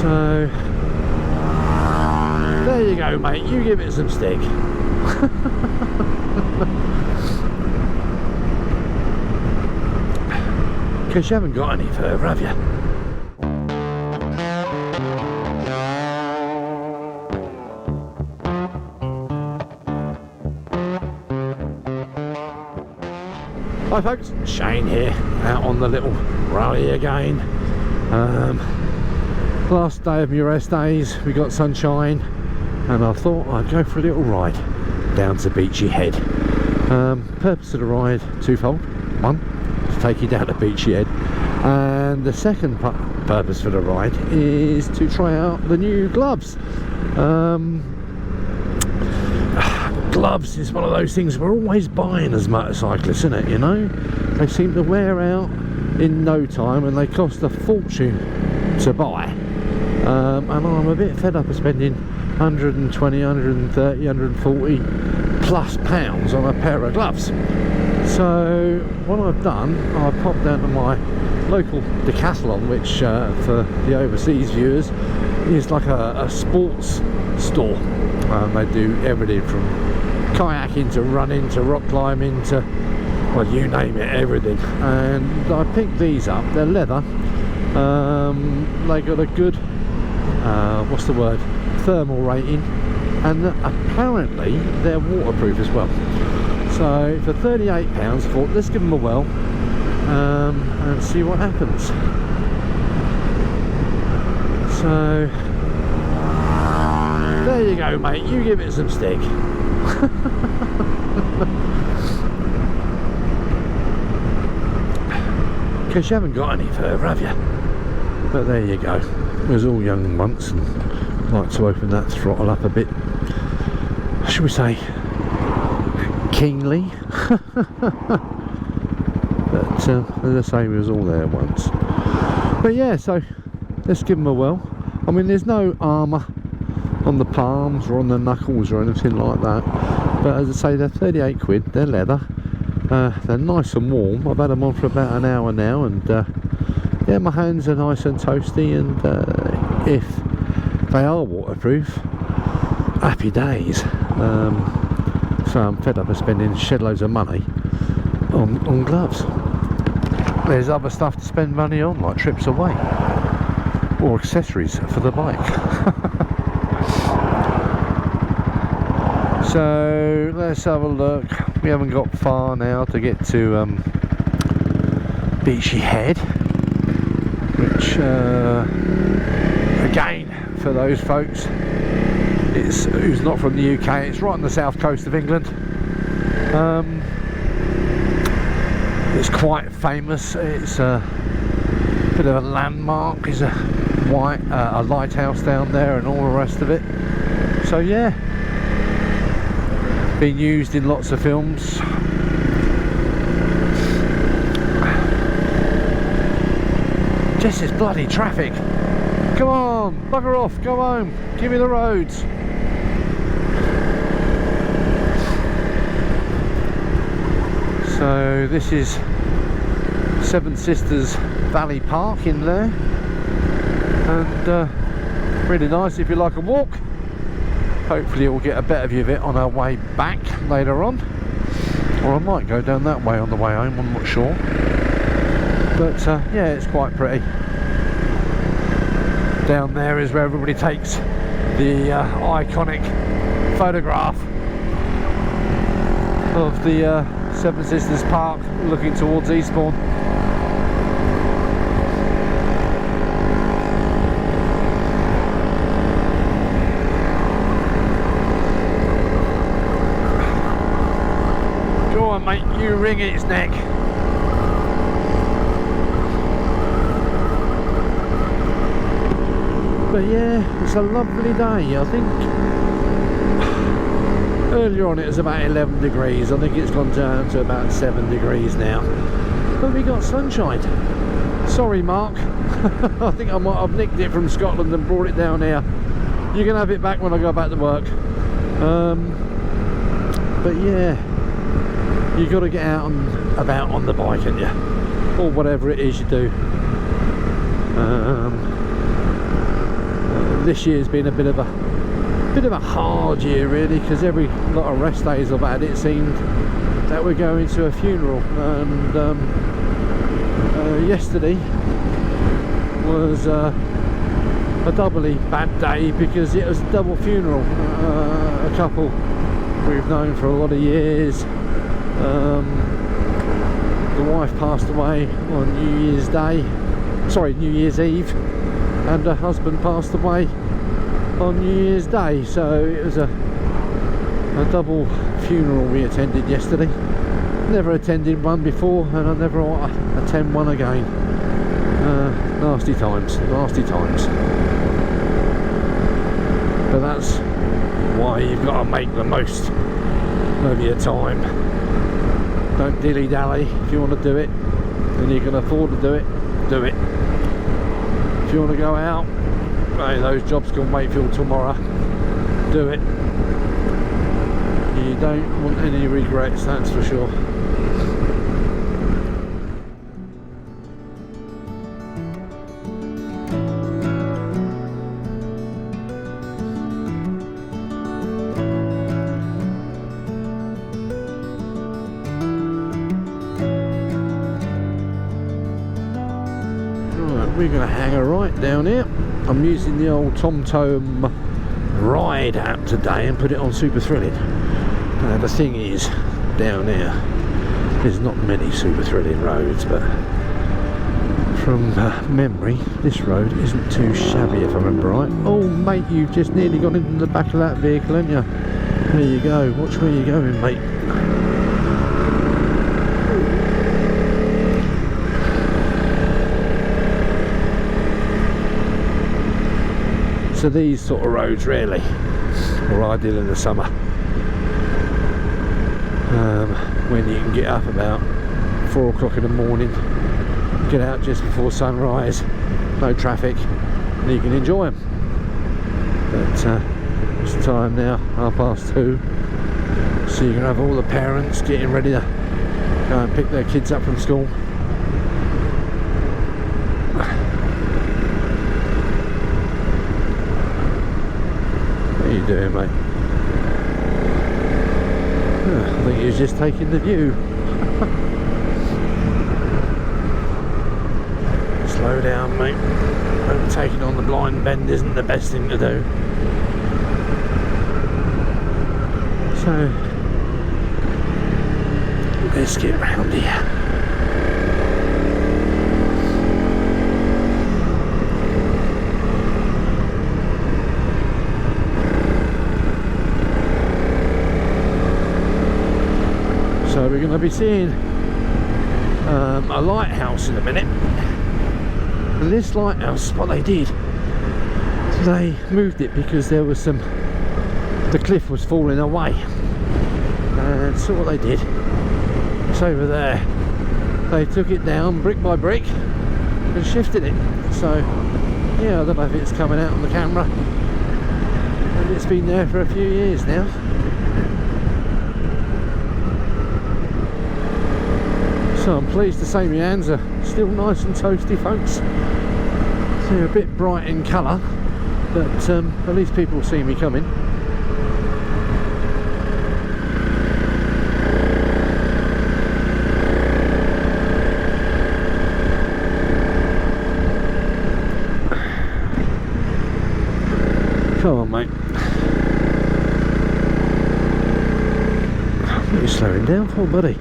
So there you go, mate, you give it some stick. Because you haven't got any further, have you? Hi folks, Shane here, out on the little rally again. Last day of my rest days, we got sunshine, and I thought I'd go for a little ride down to Beachy Head. Purpose of the ride twofold: one, to take you down to Beachy Head, and the second purpose for the ride is to try out the new gloves. Gloves is one of those things we're always buying as motorcyclists, isn't it? You know, they seem to wear out in no time, and they cost a fortune to buy. And I'm a bit fed up of spending 120, 130, 140 plus pounds on a pair of gloves. So what I've done, I've popped down to my local Decathlon, which for the overseas viewers is like a sports store. They do everything from kayaking to running to rock climbing to, well, you name it, everything. And I picked these up. They're leather. They got a good what's the word, thermal rating, and apparently they're waterproof as well. So for £38 I thought, let's give them a whirl and see what happens. So there you go, mate, you give it some stick. Because you haven't got any further, have you? But there you go. I was all young once and like to open that throttle up a bit, shall we say, keenly. But as I say, we was all there once. But yeah, so let's give them a whirl. I mean, there's no armour on the palms or on the knuckles or anything like that, but as I say, they're 38 quid, they're leather, they're nice and warm. I've had them on for about an hour now, and yeah, my hands are nice and toasty, and if they are waterproof, happy days. So I'm fed up of spending shed loads of money on gloves. There's other stuff to spend money on, like trips away or accessories for the bike. So let's have a look. We haven't got far now to get to Beachy Head, which again, for those folks who's not from the UK, it's right on the south coast of England. It's quite famous. It's a bit of a landmark. There's a lighthouse down there and all the rest of it. So yeah, been used in lots of films. Just this bloody traffic. Come on, bugger off, go home, give me the roads. So this is Seven Sisters Valley Park in there, and really nice if you like a walk. Hopefully we'll get a better view of it on our way back later on, or I might go down that way on the way home, I'm not sure. But yeah, it's quite pretty. Down there is where everybody takes the iconic photograph of the Seven Sisters Park looking towards Eastbourne. Go on, mate, you wring its neck. But yeah, it's a lovely day. I think earlier on it was about 11 degrees. I think it's gone down to about 7 degrees now. But we got sunshine. Sorry, Mark. I think I might have nicked it from Scotland and brought it down here. You can have it back when I go back to work. But yeah, you got to get out and about on the bike, haven't you? Or whatever it is you do. this year's been a bit of a hard year really, because every lot of rest days I've had, it seemed that we're going to a funeral. And yesterday was a doubly bad day because it was a double funeral. A couple we've known for a lot of years. The wife passed away on New Year's Eve, and her husband passed away on New Year's Day, so it was a double funeral we attended yesterday. Never attended one before, and I never want to attend one again. Nasty times. But that's why you've got to make the most of your time. Don't dilly-dally. If you want to do it and you can afford to do it, do it. If you want to go out, hey, those jobs can wait till tomorrow, do it. You don't want any regrets, that's for sure. We're going to hang a right down here. I'm using the old TomTom Ride app today and put it on Super Thrilling. The thing is, down here there's not many Super Thrilling roads, but from memory this road isn't too shabby if I remember right. Oh mate, you've just nearly gone into the back of that vehicle, haven't you? There you go, watch where you're going, mate. So these sort of roads really are ideal in the summer, when you can get up about 4 o'clock in the morning, get out just before sunrise, no traffic, and you can enjoy them. But it's time now, 2:30, so you can have all the parents getting ready to go and pick their kids up from school. What are you doing, mate? I think he was just taking the view. Slow down, mate. Overtaking on the blind bend isn't the best thing to do. So let's get round here. So we're going to be seeing a lighthouse in a minute. And this lighthouse, what they did, they moved it because there was the cliff was falling away. And so what they did, it's over there. They took it down brick by brick and shifted it. So yeah, I don't know if it's coming out on the camera, but it's been there for a few years now. So I'm pleased to say my hands are still nice and toasty, folks. They're a bit bright in colour, but at least people see me coming. Come on, mate. What are you slowing down for, buddy?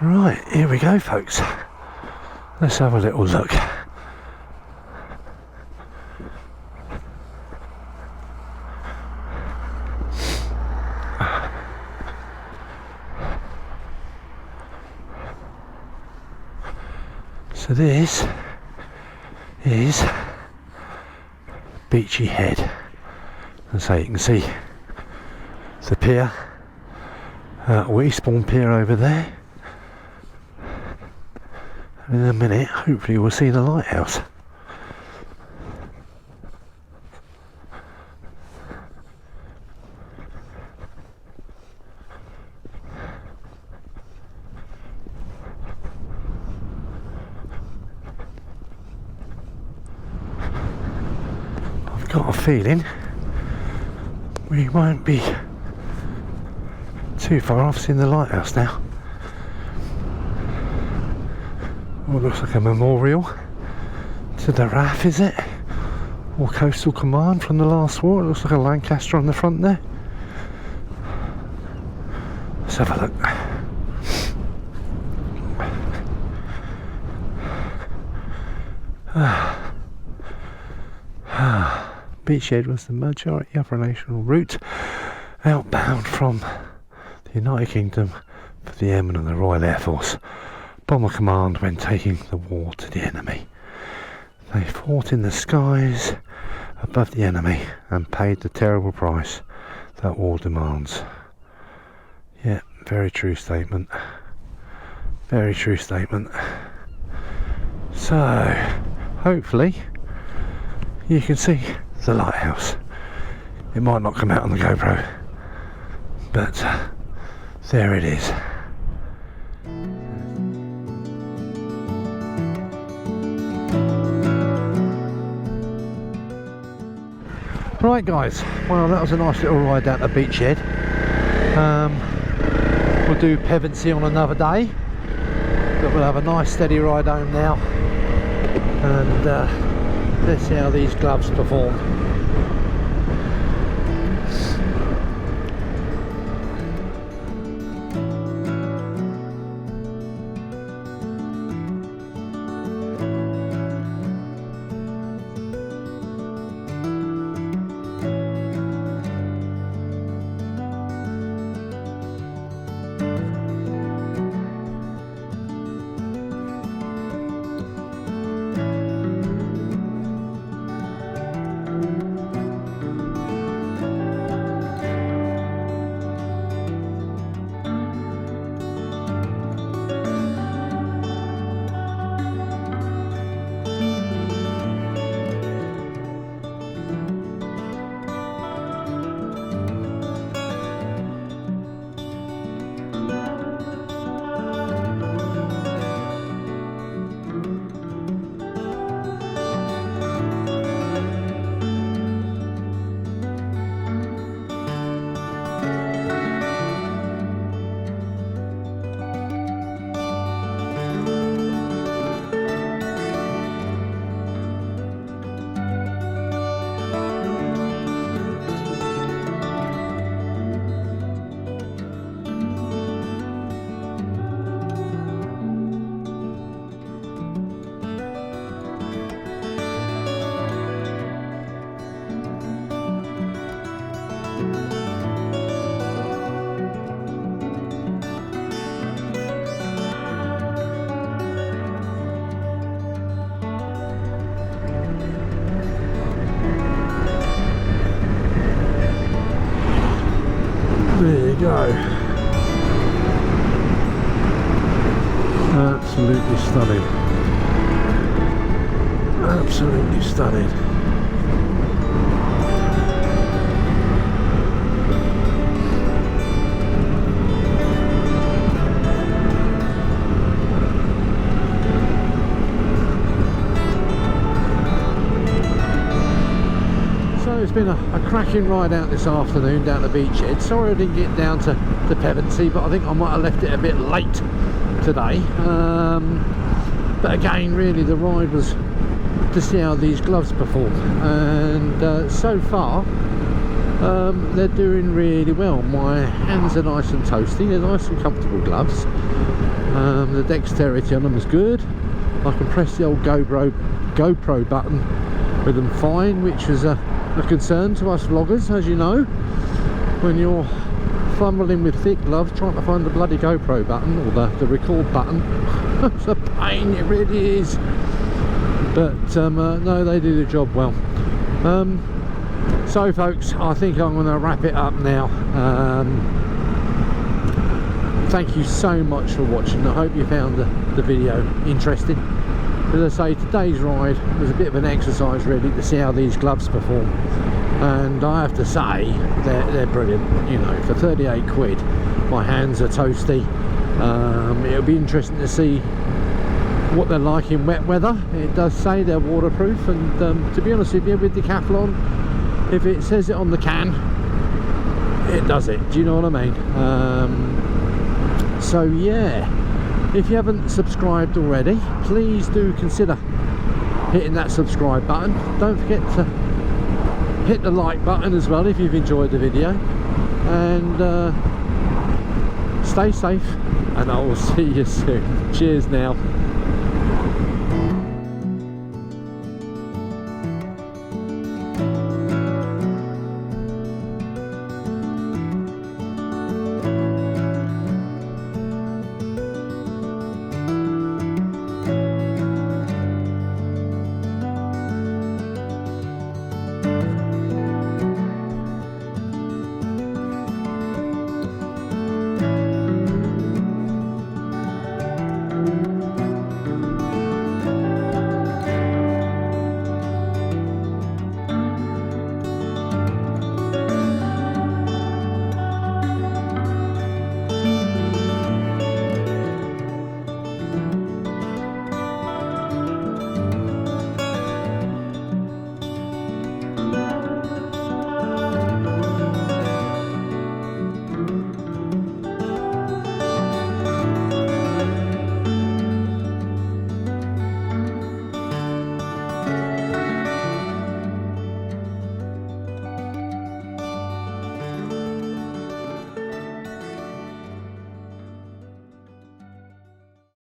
Right, here we go folks. Let's have a little look. So this is Beachy Head, and so you can see the pier, Eastbourne Pier over there, and in a minute hopefully we'll see the lighthouse. Got a feeling we won't be too far off seeing the lighthouse now. Well, it looks like a memorial to the RAF, is it? Or Coastal Command from the last war. It looks like a Lancaster on the front there. Let's have a look. Beachy Head was the majority operational route outbound from the United Kingdom for the Airmen and the Royal Air Force Bomber Command when taking the war to the enemy. They fought in the skies above the enemy and paid the terrible price that war demands. Yeah, very true statement. Very true statement. So, hopefully you can see the lighthouse. It might not come out on the GoPro, but there it is. Right guys, well that was a nice little ride down to Beachy Head. We'll do Pevensey on another day, but we'll have a nice steady ride home now, and let's see how these gloves perform. There you go. Absolutely stunning. Absolutely stunning. It's been a cracking ride out this afternoon down to Beachy Head. Sorry I didn't get down to Pevensey, but I think I might have left it a bit late today. But again, really the ride was to see how these gloves perform, and so far they're doing really well. My hands are nice and toasty, they're nice and comfortable gloves. The dexterity on them is good. I can press the old GoPro button with them fine, which is a concern to us vloggers, as you know, when you're fumbling with thick gloves trying to find the bloody GoPro button or the record button. It's a pain, it really is. But no, they do the job well. So folks, I think I'm going to wrap it up now. Thank you so much for watching. I hope you found the video interesting. As I say, today's ride was a bit of an exercise really to see how these gloves perform, and I have to say they're brilliant. You know, for 38 quid my hands are toasty. It'll be interesting to see what they're like in wet weather. It does say they're waterproof, and to be honest with you, with Decathlon, if it says it on the can, it does it. Do you know what I mean? So yeah, if you haven't subscribed already, please do consider hitting that subscribe button. Don't forget to hit the like button as well if you've enjoyed the video, and stay safe, and I will see you soon. Cheers now.